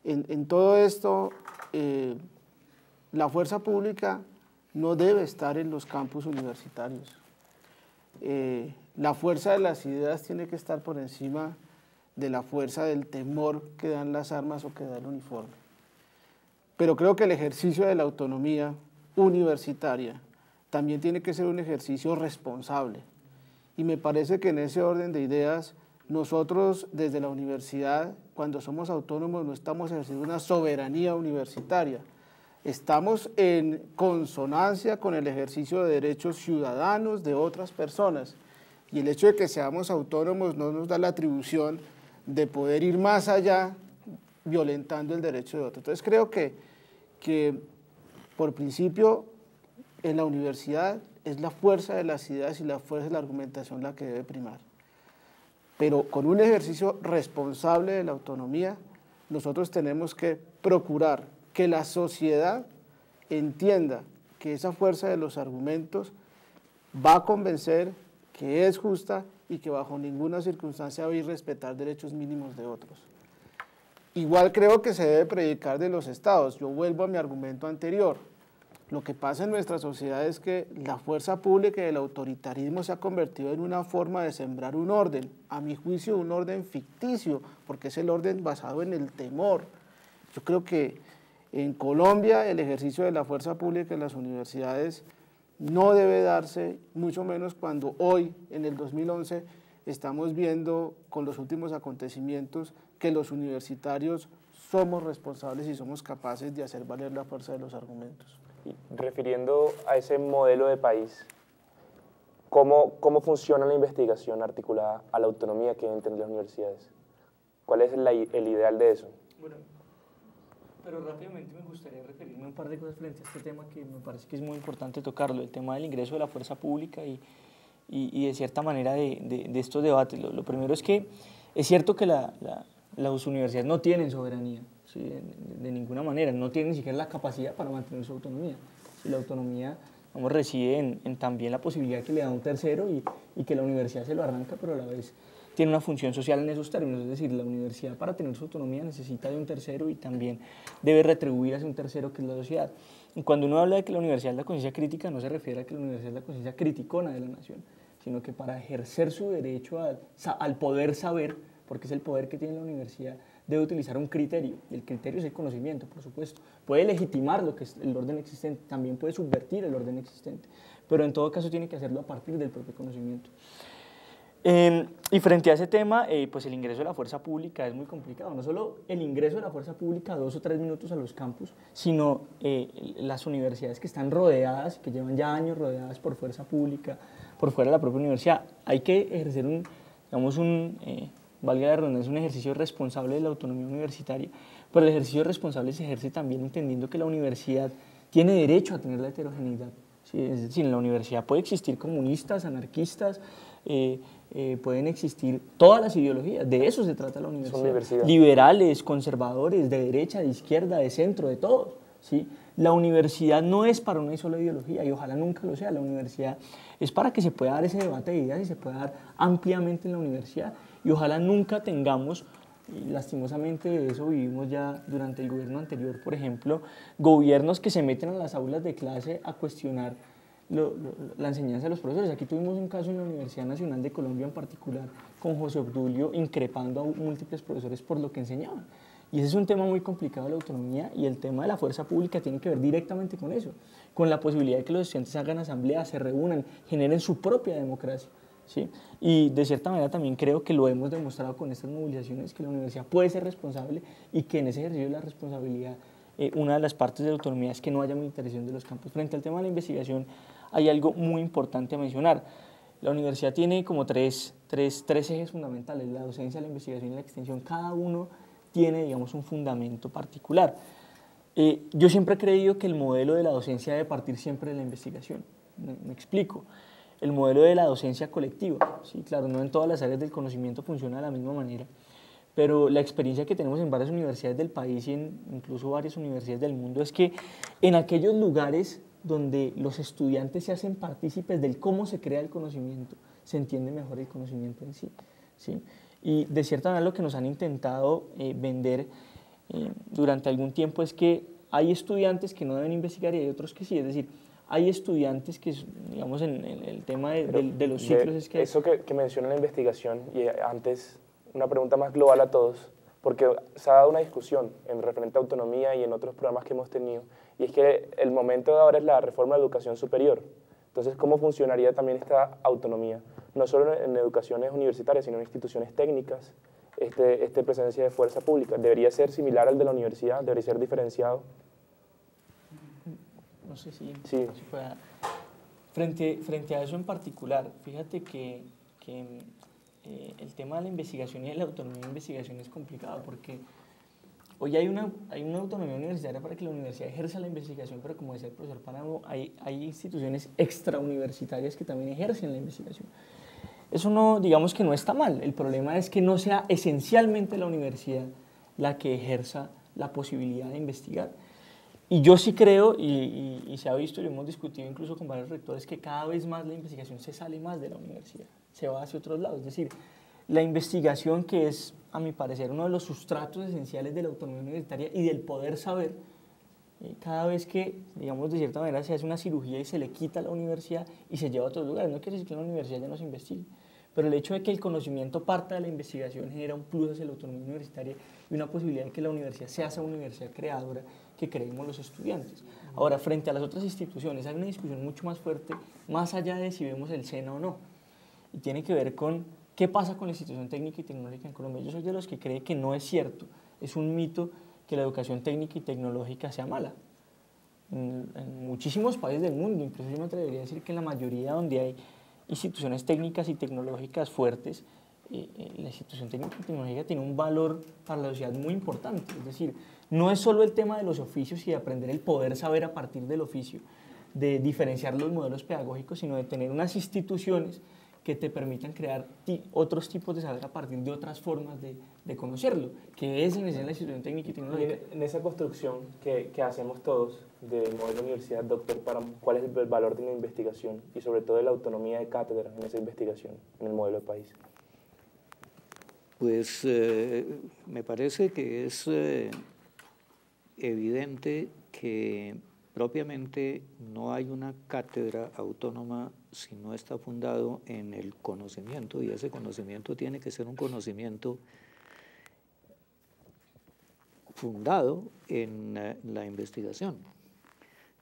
en todo esto la fuerza pública no debe estar en los campus universitarios. La fuerza de las ideas tiene que estar por encima de la fuerza del temor que dan las armas o que da el uniforme. Pero creo que el ejercicio de la autonomía universitaria también tiene que ser un ejercicio responsable. Y me parece que en ese orden de ideas, nosotros desde la universidad, cuando somos autónomos, no estamos ejerciendo una soberanía universitaria. Estamos en consonancia con el ejercicio de derechos ciudadanos de otras personas. Y el hecho de que seamos autónomos no nos da la atribución de poder ir más allá violentando el derecho de otros. Entonces creo que por principio en la universidad es la fuerza de las ideas y la fuerza de la argumentación la que debe primar. Pero con un ejercicio responsable de la autonomía, nosotros tenemos que procurar que la sociedad entienda que esa fuerza de los argumentos va a convencer, que es justa y que bajo ninguna circunstancia va a irrespetar derechos mínimos de otros. Igual creo que se debe predicar de los estados. Yo vuelvo a mi argumento anterior. Lo que pasa en nuestra sociedad es que la fuerza pública y el autoritarismo se ha convertido en una forma de sembrar un orden, a mi juicio un orden ficticio, porque es el orden basado en el temor. Yo creo que en Colombia el ejercicio de la fuerza pública en las universidades no debe darse, mucho menos cuando hoy, en el 2011, estamos viendo con los últimos acontecimientos que los universitarios somos responsables y somos capaces de hacer valer la fuerza de los argumentos. Y refiriendo a ese modelo de país, ¿cómo funciona la investigación articulada a la autonomía que deben tener las universidades? ¿Cuál es el ideal de eso? Bueno, pero rápidamente me gustaría referirme a un par de cosas frente a este tema que me parece que es muy importante tocarlo, el tema del ingreso de la fuerza pública y de cierta manera de estos debates. Lo primero es que es cierto que las universidades no tienen soberanía, ¿sí? de ninguna manera, no tienen ni siquiera la capacidad para mantener su autonomía. Si la autonomía reside en también la posibilidad que le da un tercero y que la universidad se lo arranca, pero a la vez tiene una función social en esos términos, es decir, la universidad para tener su autonomía necesita de un tercero y también debe retribuir a ese un tercero que es la sociedad. Y cuando uno habla de que la universidad es la conciencia crítica, no se refiere a que la universidad es la conciencia criticona de la nación, sino que para ejercer su derecho al poder saber, porque es el poder que tiene la universidad, debe utilizar un criterio, y el criterio es el conocimiento, por supuesto. Puede legitimar lo que es el orden existente, también puede subvertir el orden existente, pero en todo caso tiene que hacerlo a partir del propio conocimiento. Y frente a ese tema, pues el ingreso de la fuerza pública es muy complicado, no solo el ingreso de la fuerza pública 2 o 3 minutos a los campus, sino las universidades que están rodeadas, que llevan ya años rodeadas por fuerza pública, por fuera de la propia universidad. Hay que ejercer valga la redundancia, un ejercicio responsable de la autonomía universitaria, pero el ejercicio responsable se ejerce también entendiendo que la universidad tiene derecho a tener la heterogeneidad. ¿Sí? Es decir, en la universidad puede existir comunistas, anarquistas, pueden existir todas las ideologías, de eso se trata la universidad. Liberales, conservadores, de derecha, de izquierda, de centro, de todos. ¿Sí? La universidad no es para una sola ideología y ojalá nunca lo sea. La universidad es para que se pueda dar ese debate de ideas y se pueda dar ampliamente en la universidad y ojalá nunca tengamos, y lastimosamente de eso vivimos ya durante el gobierno anterior, por ejemplo, gobiernos que se meten a las aulas de clase a cuestionar la enseñanza de los profesores. Aquí tuvimos un caso en la Universidad Nacional de Colombia en particular con José Obdulio increpando a múltiples profesores por lo que enseñaban. Y ese es un tema muy complicado de la autonomía y el tema de la fuerza pública tiene que ver directamente con eso, con la posibilidad de que los estudiantes hagan asambleas, se reúnan, generen su propia democracia. ¿Sí? Y de cierta manera también creo que lo hemos demostrado con estas movilizaciones, que la universidad puede ser responsable y que en ese ejercicio de la responsabilidad una de las partes de la autonomía es que no haya militarización de los campos. Frente al tema de la investigación hay algo muy importante a mencionar. La universidad tiene como tres ejes fundamentales, la docencia, la investigación y la extensión. Cada uno tiene, digamos, un fundamento particular. Yo siempre he creído que el modelo de la docencia debe partir siempre de la investigación. Me explico. El modelo de la docencia colectiva, sí, claro, no en todas las áreas del conocimiento funciona de la misma manera, pero la experiencia que tenemos en varias universidades del país y incluso varias universidades del mundo es que en aquellos lugares donde los estudiantes se hacen partícipes del cómo se crea el conocimiento, se entiende mejor el conocimiento en sí, ¿sí? Y de cierta manera lo que nos han intentado vender durante algún tiempo es que hay estudiantes que no deben investigar y hay otros que sí, es decir, hay estudiantes que, digamos, en el tema de los ciclos es que... Eso que menciona la investigación, y antes una pregunta más global a todos, porque se ha dado una discusión en referente a autonomía y en otros programas que hemos tenido, y es que el momento de ahora es la reforma de educación superior. Entonces, ¿cómo funcionaría también esta autonomía? No solo en educaciones universitarias, sino en instituciones técnicas, presencia de fuerza pública. ¿Debería ser similar al de la universidad? ¿Debería ser diferenciado? No sé si pueda. Frente a eso en particular, fíjate que el tema de la investigación y de la autonomía de investigación es complicado porque hoy hay una autonomía universitaria para que la universidad ejerza la investigación, pero como decía el profesor Páramo, hay instituciones extrauniversitarias que también ejercen la investigación. Eso no, digamos que no está mal, el problema es que no sea esencialmente la universidad la que ejerza la posibilidad de investigar. Y yo sí creo, y se ha visto y lo hemos discutido incluso con varios rectores, que cada vez más la investigación se sale más de la universidad, se va hacia otros lados. Es decir, la investigación, que es, a mi parecer, uno de los sustratos esenciales de la autonomía universitaria y del poder saber, cada vez que, digamos, de cierta manera se hace una cirugía y se le quita a la universidad y se lleva a otros lugares, no quiere decir que en la universidad ya no se investigue, pero el hecho de que el conocimiento parta de la investigación genera un plus hacia la autonomía universitaria y una posibilidad de que la universidad sea esa universidad creadora que creemos los estudiantes. Ahora, frente a las otras instituciones, hay una discusión mucho más fuerte, más allá de si vemos el SENA o no, y tiene que ver con qué pasa con la institución técnica y tecnológica en Colombia. Yo soy de los que cree que no es cierto, es un mito que la educación técnica y tecnológica sea mala. En muchísimos países del mundo, incluso yo me atrevería a decir que en la mayoría donde hay instituciones técnicas y tecnológicas fuertes, la institución técnica y tecnológica tiene un valor para la sociedad muy importante. Es decir, no es solo el tema de los oficios y de aprender el poder saber a partir del oficio, de diferenciar los modelos pedagógicos, sino de tener unas instituciones que te permitan crear otros tipos de saber a partir de otras formas de conocerlo, que es en la institución técnica y tecnológica. En esa construcción que hacemos todos del modelo universidad, doctor Páramo, ¿cuál es el valor de la investigación y sobre todo de la autonomía de cátedra en esa investigación, en el modelo de país? Pues me parece que es evidente que propiamente no hay una cátedra autónoma si no está fundado en el conocimiento, y ese conocimiento tiene que ser un conocimiento fundado en la investigación.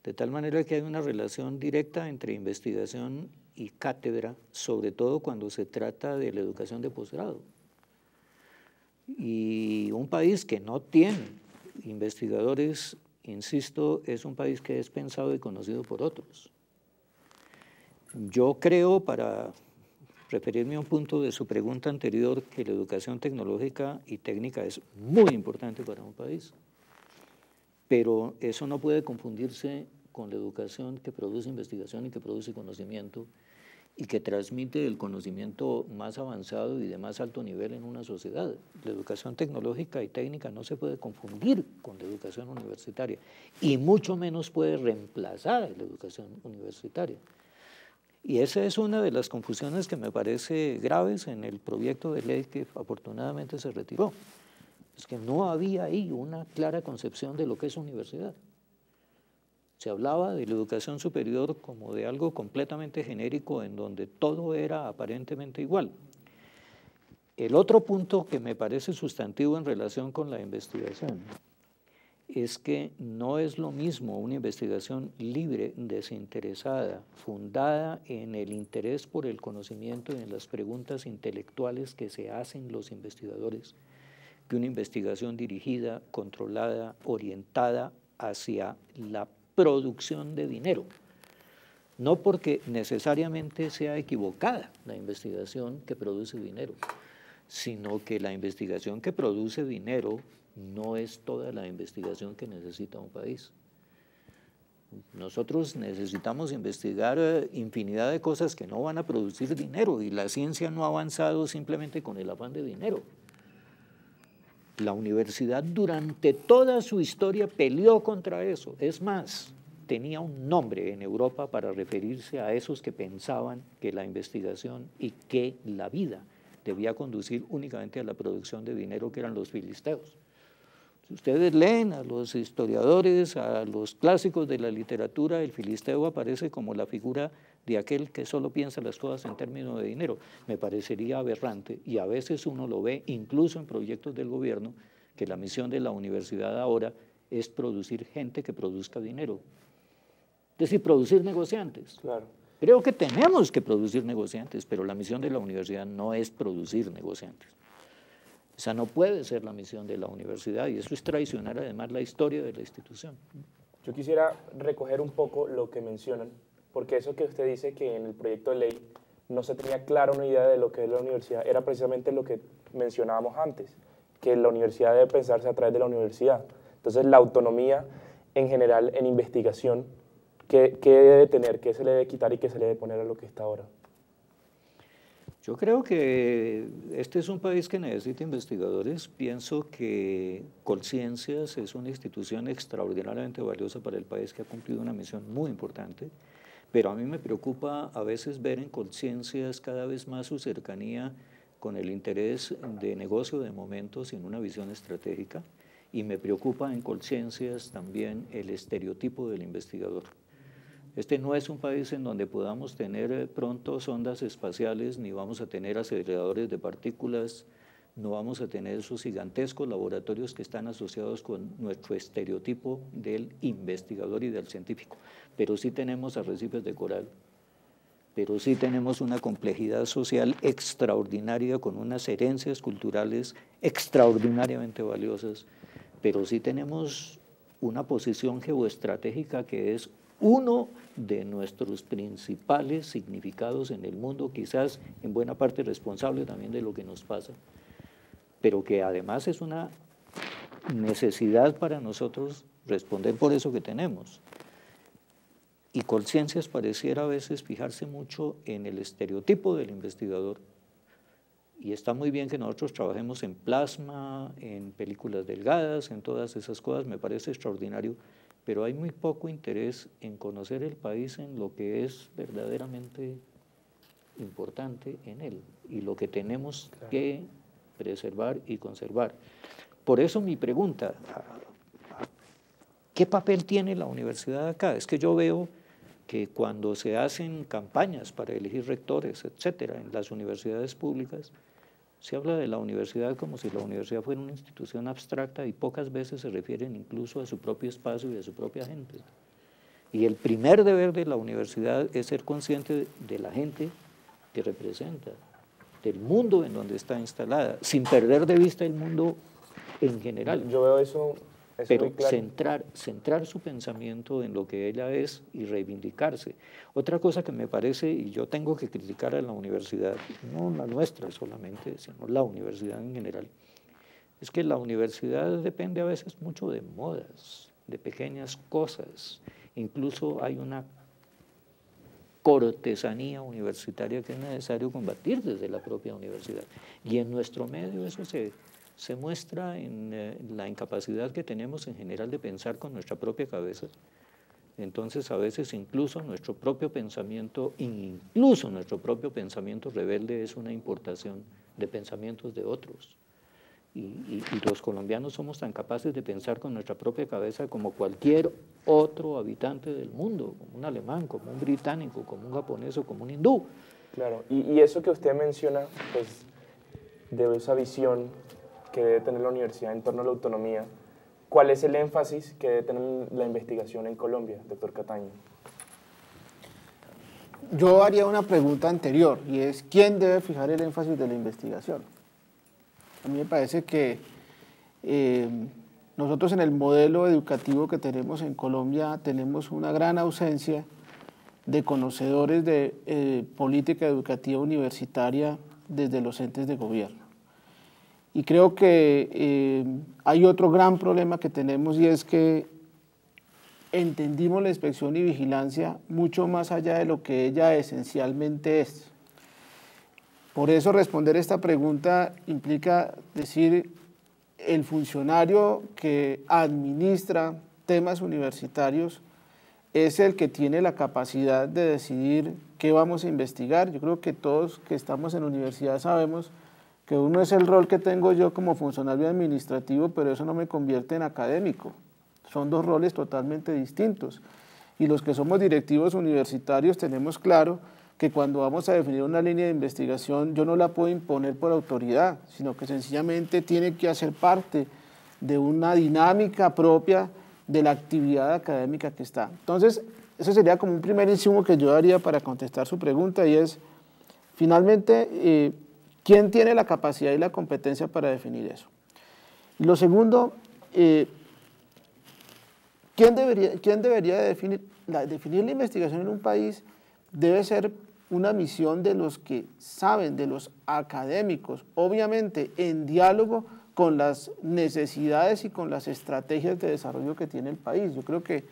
De tal manera que hay una relación directa entre investigación y cátedra, sobre todo cuando se trata de la educación de posgrado. Y un país que no tiene investigadores, insisto, es un país que es pensado y conocido por otros. Yo creo, para referirme a un punto de su pregunta anterior, que la educación tecnológica y técnica es muy importante para un país, pero eso no puede confundirse con la educación que produce investigación y que produce conocimiento y que transmite el conocimiento más avanzado y de más alto nivel en una sociedad. La educación tecnológica y técnica no se puede confundir con la educación universitaria y mucho menos puede reemplazar a la educación universitaria. Y esa es una de las confusiones que me parece graves en el proyecto de ley que afortunadamente se retiró. Es que no había ahí una clara concepción de lo que es universidad. Se hablaba de la educación superior como de algo completamente genérico en donde todo era aparentemente igual. El otro punto que me parece sustantivo en relación con la investigación es que no es lo mismo una investigación libre, desinteresada, fundada en el interés por el conocimiento y en las preguntas intelectuales que se hacen los investigadores, que una investigación dirigida, controlada, orientada hacia la producción de dinero. No porque necesariamente sea equivocada la investigación que produce dinero, sino que la investigación que produce dinero no es toda la investigación que necesita un país. Nosotros necesitamos investigar infinidad de cosas que no van a producir dinero y la ciencia no ha avanzado simplemente con el afán de dinero. La universidad durante toda su historia peleó contra eso. Es más, tenía un nombre en Europa para referirse a esos que pensaban que la investigación y que la vida debía conducir únicamente a la producción de dinero, que eran los filisteos. Si ustedes leen a los historiadores, a los clásicos de la literatura, el filisteo aparece como la figura de aquel que solo piensa las cosas en términos de dinero. Me parecería aberrante, y a veces uno lo ve incluso en proyectos del gobierno, que la misión de la universidad ahora es producir gente que produzca dinero. Es decir, producir negociantes. Claro. Creo que tenemos que producir negociantes, pero la misión de la universidad no es producir negociantes. Esa no puede ser la misión de la universidad, y eso es traicionar además la historia de la institución. Yo quisiera recoger un poco lo que mencionan, porque eso que usted dice que en el proyecto de ley no se tenía clara una idea de lo que es la universidad, era precisamente lo que mencionábamos antes, que la universidad debe pensarse a través de la universidad. Entonces, la autonomía en general en investigación, ¿qué debe tener? ¿Qué se le debe quitar y qué se le debe poner a lo que está ahora? Yo creo que este es un país que necesita investigadores. Pienso que Colciencias es una institución extraordinariamente valiosa para el país, que ha cumplido una misión muy importante, pero a mí me preocupa a veces ver en Colciencias cada vez más su cercanía con el interés de negocio de momento sin una visión estratégica, y me preocupa en Colciencias también el estereotipo del investigador. Este no es un país en donde podamos tener pronto sondas espaciales, ni vamos a tener aceleradores de partículas, no vamos a tener esos gigantescos laboratorios que están asociados con nuestro estereotipo del investigador y del científico. Pero sí tenemos arrecifes de coral, pero sí tenemos una complejidad social extraordinaria, con unas herencias culturales extraordinariamente valiosas. pero sí tenemos una posición geoestratégica que es uno de nuestros principales significados en el mundo, quizás en buena parte responsable también de lo que nos pasa, pero que además es una necesidad para nosotros responder por eso que tenemos. Y Colciencias pareciera a veces fijarse mucho en el estereotipo del investigador, y está muy bien que nosotros trabajemos en plasma, en películas delgadas, en todas esas cosas, me parece extraordinario, pero hay muy poco interés en conocer el país en lo que es verdaderamente importante en él y lo que tenemos que preservar y conservar. Por eso mi pregunta, ¿qué papel tiene la universidad acá? Es que yo veo que cuando se hacen campañas para elegir rectores, etcétera, en las universidades públicas, se habla de la universidad como si la universidad fuera una institución abstracta y pocas veces se refieren incluso a su propio espacio y a su propia gente. Y el primer deber de la universidad es ser consciente de la gente que representa, del mundo en donde está instalada, sin perder de vista el mundo en general. Yo veo eso pero muy claro. centrar su pensamiento en lo que ella es y reivindicarse. Otra cosa que me parece, y yo tengo que criticar a la universidad, no la nuestra solamente, sino la universidad en general, es que la universidad depende a veces mucho de modas, de pequeñas cosas. Incluso hay una cortesanía universitaria que es necesario combatir desde la propia universidad. Y en nuestro medio eso se muestra en la incapacidad que tenemos en general de pensar con nuestra propia cabeza. Entonces a veces incluso nuestro propio pensamiento rebelde es una importación de pensamientos de otros. Y los colombianos somos tan capaces de pensar con nuestra propia cabeza como cualquier otro habitante del mundo, como un alemán, como un británico, como un japonés o como un hindú. Claro, y eso que usted menciona, pues, de esa visión que debe tener la universidad en torno a la autonomía, ¿cuál es el énfasis que debe tener la investigación en Colombia, doctor Cataño? Yo haría una pregunta anterior, y es, ¿quién debe fijar el énfasis de la investigación? A mí me parece que nosotros en el modelo educativo que tenemos en Colombia tenemos una gran ausencia de conocedores de política educativa universitaria desde los entes de gobierno. Y creo que hay otro gran problema que tenemos, y es que entendimos la inspección y vigilancia mucho más allá de lo que ella esencialmente es. Por eso responder esta pregunta implica decir, el funcionario que administra temas universitarios es el que tiene la capacidad de decidir qué vamos a investigar. Yo creo que todos que estamos en la universidad sabemos que uno es el rol que tengo yo como funcionario administrativo, pero eso no me convierte en académico. Son dos roles totalmente distintos. Y los que somos directivos universitarios tenemos claro que cuando vamos a definir una línea de investigación, yo no la puedo imponer por autoridad, sino que sencillamente tiene que hacer parte de una dinámica propia de la actividad académica que está. Entonces, eso sería como un primer insumo que yo daría para contestar su pregunta, y es, finalmente, ¿quién tiene la capacidad y la competencia para definir eso? Y lo segundo, ¿quién debería definir la investigación en un país? Debe ser una misión de los que saben, de los académicos, obviamente en diálogo con las necesidades y con las estrategias de desarrollo que tiene el país. Yo creo que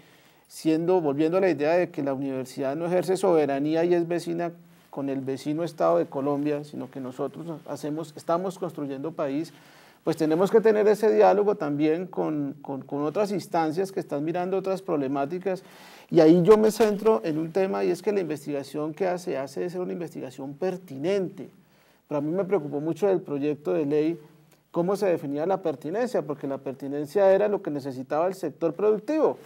volviendo a la idea de que la universidad no ejerce soberanía y es vecina con el vecino Estado de Colombia, sino que nosotros estamos construyendo país, pues tenemos que tener ese diálogo también con otras instancias que están mirando otras problemáticas. Y ahí yo me centro en un tema, y es que la investigación que hace de ser una investigación pertinente. Pero a mí me preocupó mucho del proyecto de ley cómo se definía la pertinencia, porque la pertinencia era lo que necesitaba el sector productivo.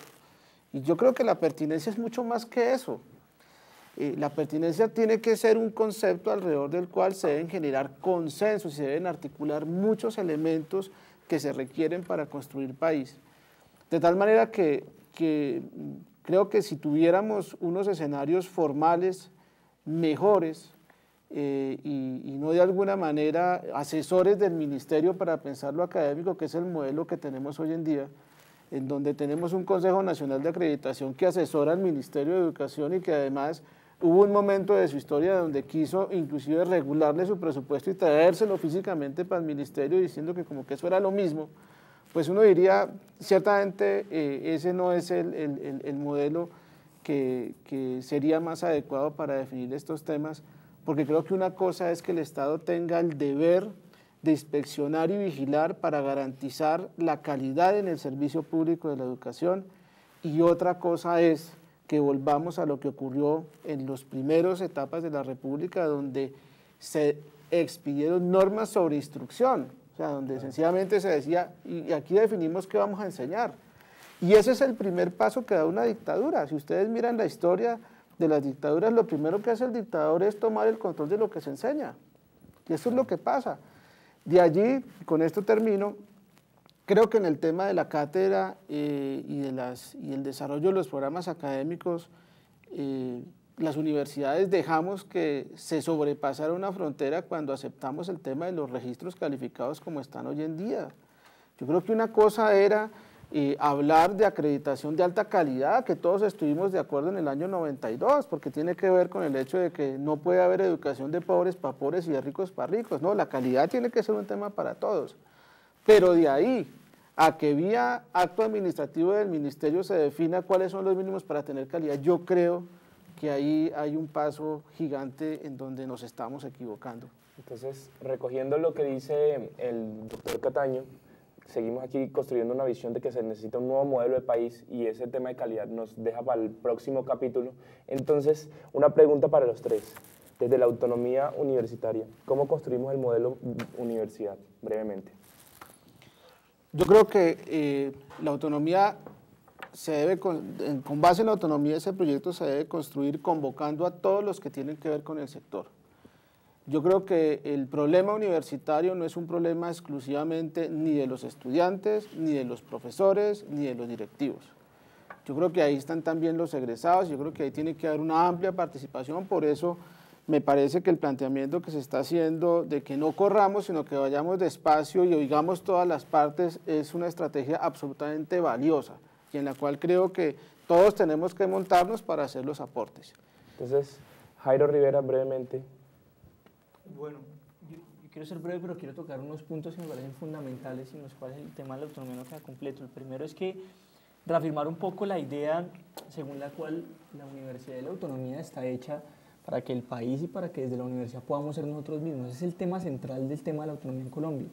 Y yo creo que la pertinencia es mucho más que eso. La pertinencia tiene que ser un concepto alrededor del cual se deben generar consensos y se deben articular muchos elementos que se requieren para construir país. De tal manera que creo que si tuviéramos unos escenarios formales mejores, y no de alguna manera asesores del ministerio para pensar lo académico, que es el modelo que tenemos hoy en día, en donde tenemos un Consejo Nacional de Acreditación que asesora al Ministerio de Educación y que además hubo un momento de su historia donde quiso inclusive regularle su presupuesto y traérselo físicamente para el ministerio diciendo que como que eso era lo mismo, pues uno diría, ciertamente ese no es el modelo que sería más adecuado para definir estos temas, porque creo que una cosa es que el Estado tenga el deber de inspeccionar y vigilar para garantizar la calidad en el servicio público de la educación, y otra cosa es que volvamos a lo que ocurrió en las primeras etapas de la República, donde se expidieron normas sobre instrucción, o sea, donde sencillamente se decía, y aquí definimos qué vamos a enseñar. Y ese es el primer paso que da una dictadura. Si ustedes miran la historia de las dictaduras, lo primero que hace el dictador es tomar el control de lo que se enseña. Y eso es lo que pasa. De allí, con esto termino, creo que en el tema de la cátedra y el desarrollo de los programas académicos, las universidades dejamos que se sobrepasara una frontera cuando aceptamos el tema de los registros calificados como están hoy en día. Yo creo que una cosa era hablar de acreditación de alta calidad, que todos estuvimos de acuerdo en el año 92, porque tiene que ver con el hecho de que no puede haber educación de pobres para pobres y de ricos para ricos, no, la calidad tiene que ser un tema para todos, pero de ahí a que vía acto administrativo del ministerio se defina cuáles son los mínimos para tener calidad, yo creo que ahí hay un paso gigante en donde nos estamos equivocando. Entonces, recogiendo lo que dice el doctor Cataño, seguimos aquí construyendo una visión de que se necesita un nuevo modelo de país y ese tema de calidad nos deja para el próximo capítulo. Entonces, una pregunta para los tres. Desde la autonomía universitaria, ¿cómo construimos el modelo universidad? Brevemente. Yo creo que la autonomía se debe, con base en la autonomía, ese proyecto se debe construir convocando a todos los que tienen que ver con el sector. Yo creo que el problema universitario no es un problema exclusivamente ni de los estudiantes, ni de los profesores, ni de los directivos. Yo creo que ahí están también los egresados, yo creo que ahí tiene que haber una amplia participación, por eso me parece que el planteamiento que se está haciendo de que no corramos, sino que vayamos despacio y oigamos todas las partes, es una estrategia absolutamente valiosa y en la cual creo que todos tenemos que montarnos para hacer los aportes. Entonces, Jairo Rivera, brevemente. Bueno, yo quiero ser breve, pero quiero tocar unos puntos que me parecen fundamentales y en los cuales el tema de la autonomía no queda completo. El primero es que reafirmar un poco la idea según la cual la universidad y la autonomía está hecha para que el país y para que desde la universidad podamos ser nosotros mismos. Ese es el tema central del tema de la autonomía en Colombia.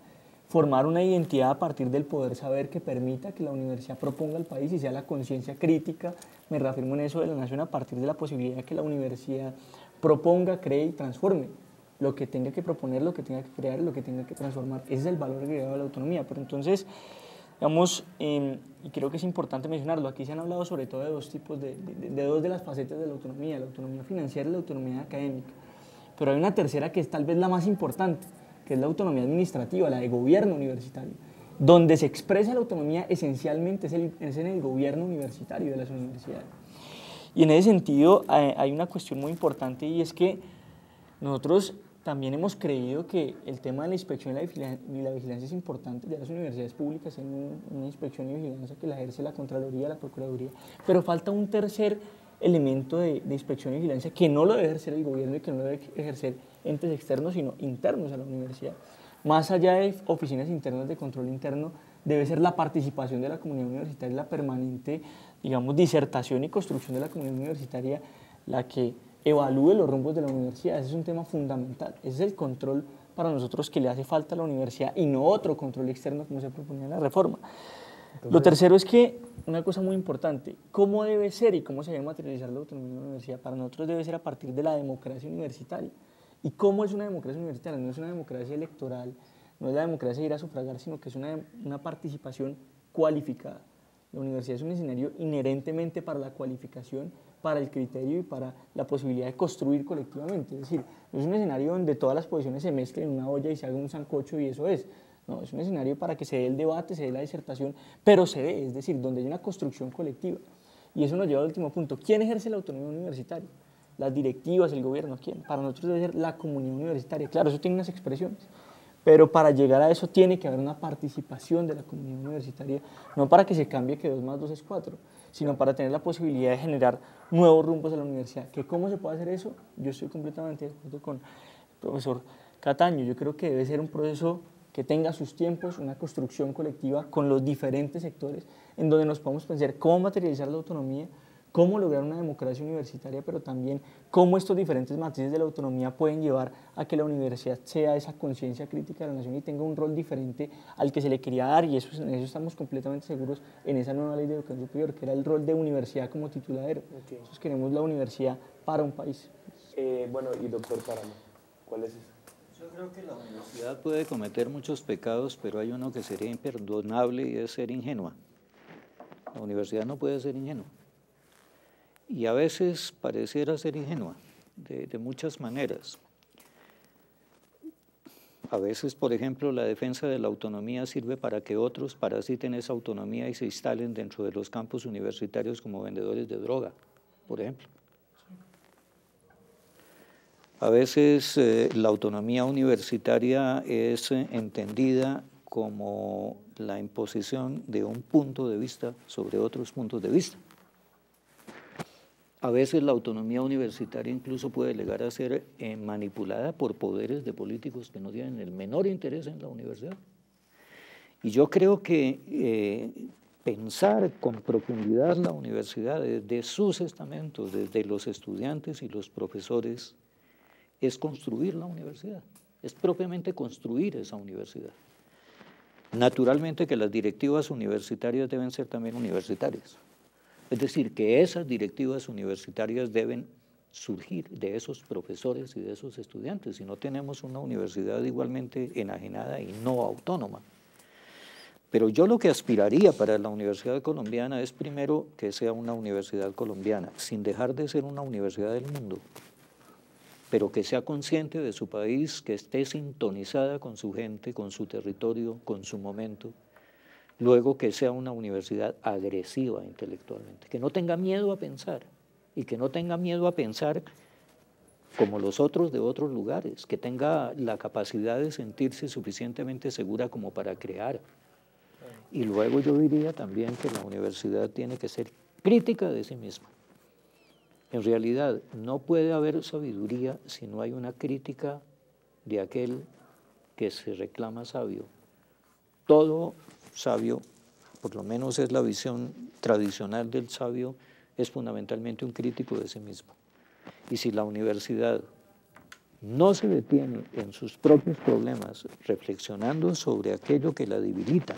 Formar una identidad a partir del poder saber que permita que la universidad proponga al país y sea la conciencia crítica, me reafirmo en eso, de la nación a partir de la posibilidad de que la universidad proponga, cree y transforme lo que tenga que proponer, lo que tenga que crear, lo que tenga que transformar. Ese es el valor agregado de la autonomía. Pero entonces, digamos, y creo que es importante mencionarlo, aquí se han hablado sobre todo de dos tipos, de dos de las facetas de la autonomía financiera y la autonomía académica. Pero hay una tercera que es tal vez la más importante, que es la autonomía administrativa, la de gobierno universitario. Donde se expresa la autonomía esencialmente es en el gobierno universitario de las universidades. Y en ese sentido hay una cuestión muy importante y es que nosotros también hemos creído que el tema de la inspección y la vigilancia es importante. Ya las universidades públicas tienen una inspección y vigilancia que la ejerce la Contraloría, la Procuraduría, pero falta un tercer elemento de inspección y vigilancia que no lo debe ejercer el gobierno y que no lo debe ejercer entes externos, sino internos a la universidad. Más allá de oficinas internas de control interno, debe ser la participación de la comunidad universitaria, la permanente, digamos, disertación y construcción de la comunidad universitaria, la que evalúe los rumbos de la universidad. Ese es un tema fundamental. Ese es el control para nosotros que le hace falta a la universidad y no otro control externo como se proponía en la reforma. Entonces, lo tercero es que, una cosa muy importante, ¿cómo debe ser y cómo se debe materializar la autonomía de la universidad? Para nosotros debe ser a partir de la democracia universitaria. ¿Y cómo es una democracia universitaria? No es una democracia electoral, no es la democracia de ir a sufragar, sino que es una participación cualificada. La universidad es un escenario inherentemente para la cualificación, para el criterio y para la posibilidad de construir colectivamente. Es decir, no es un escenario donde todas las posiciones se mezclen en una olla y se haga un sancocho y eso es. No, es un escenario para que se dé el debate, se dé la disertación, pero se dé, es decir, donde hay una construcción colectiva. Y eso nos lleva al último punto. ¿Quién ejerce la autonomía universitaria? las directivas, el gobierno, ¿quién? Para nosotros debe ser la comunidad universitaria. Claro, eso tiene unas expresiones, pero para llegar a eso tiene que haber una participación de la comunidad universitaria, no para que se cambie que 2 más 2 es 4, sino para tener la posibilidad de generar nuevos rumbos a la universidad. ¿Que cómo se puede hacer eso? Yo estoy completamente de acuerdo con el profesor Cataño. Yo creo que debe ser un proceso que tenga sus tiempos, una construcción colectiva con los diferentes sectores, en donde nos podamos pensar cómo materializar la autonomía, cómo lograr una democracia universitaria, pero también cómo estos diferentes matices de la autonomía pueden llevar a que la universidad sea esa conciencia crítica de la nación y tenga un rol diferente al que se le quería dar, y en eso estamos completamente seguros en esa nueva ley de educación superior, que era el rol de universidad como tituladero. Okay. Nosotros queremos la universidad para un país. Bueno, y doctor Páramo, ¿cuál es ese? Yo creo que la universidad puede cometer muchos pecados, pero hay uno que sería imperdonable y es ser ingenua. La universidad no puede ser ingenua. Y a veces pareciera ser ingenua, de muchas maneras. A veces, por ejemplo, la defensa de la autonomía sirve para que otros parasiten esa autonomía y se instalen dentro de los campus universitarios como vendedores de droga, por ejemplo. A veces la autonomía universitaria es entendida como la imposición de un punto de vista sobre otros puntos de vista. A veces la autonomía universitaria incluso puede llegar a ser manipulada por poderes de políticos que no tienen el menor interés en la universidad. Y yo creo que pensar con profundidad la universidad desde sus estamentos, desde los estudiantes y los profesores, es construir la universidad, es propiamente construir esa universidad. Naturalmente que las directivas universitarias deben ser también universitarias. Es decir, que esas directivas universitarias deben surgir de esos profesores y de esos estudiantes, si no tenemos una universidad igualmente enajenada y no autónoma. Pero yo lo que aspiraría para la Universidad Colombiana es primero que sea una universidad colombiana, sin dejar de ser una universidad del mundo, pero que sea consciente de su país, que esté sintonizada con su gente, con su territorio, con su momento. Luego que sea una universidad agresiva intelectualmente, que no tenga miedo a pensar y que no tenga miedo a pensar como los otros de otros lugares, que tenga la capacidad de sentirse suficientemente segura como para crear. Y luego yo diría también que la universidad tiene que ser crítica de sí misma. En realidad no puede haber sabiduría si no hay una crítica de aquel que se reclama sabio. Todo sabio, por lo menos es la visión tradicional del sabio, es fundamentalmente un crítico de sí mismo. Y si la universidad no se detiene en sus propios problemas, reflexionando sobre aquello que la debilita,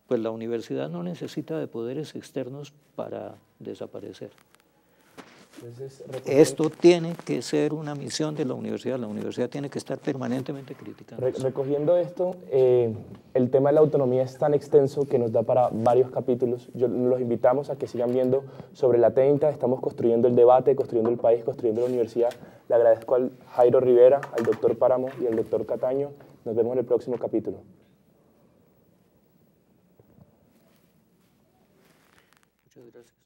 pues la universidad no necesita de poderes externos para desaparecer. Entonces, esto tiene que ser una misión de la universidad tiene que estar permanentemente criticando. Recogiendo esto, el tema de la autonomía es tan extenso que nos da para varios capítulos. Los invitamos a que sigan viendo sobre la 30, estamos construyendo el debate, construyendo el país, construyendo la universidad. Le agradezco al Jairo Rivera, al doctor Páramo y al doctor Cataño. Nos vemos en el próximo capítulo. Muchas gracias.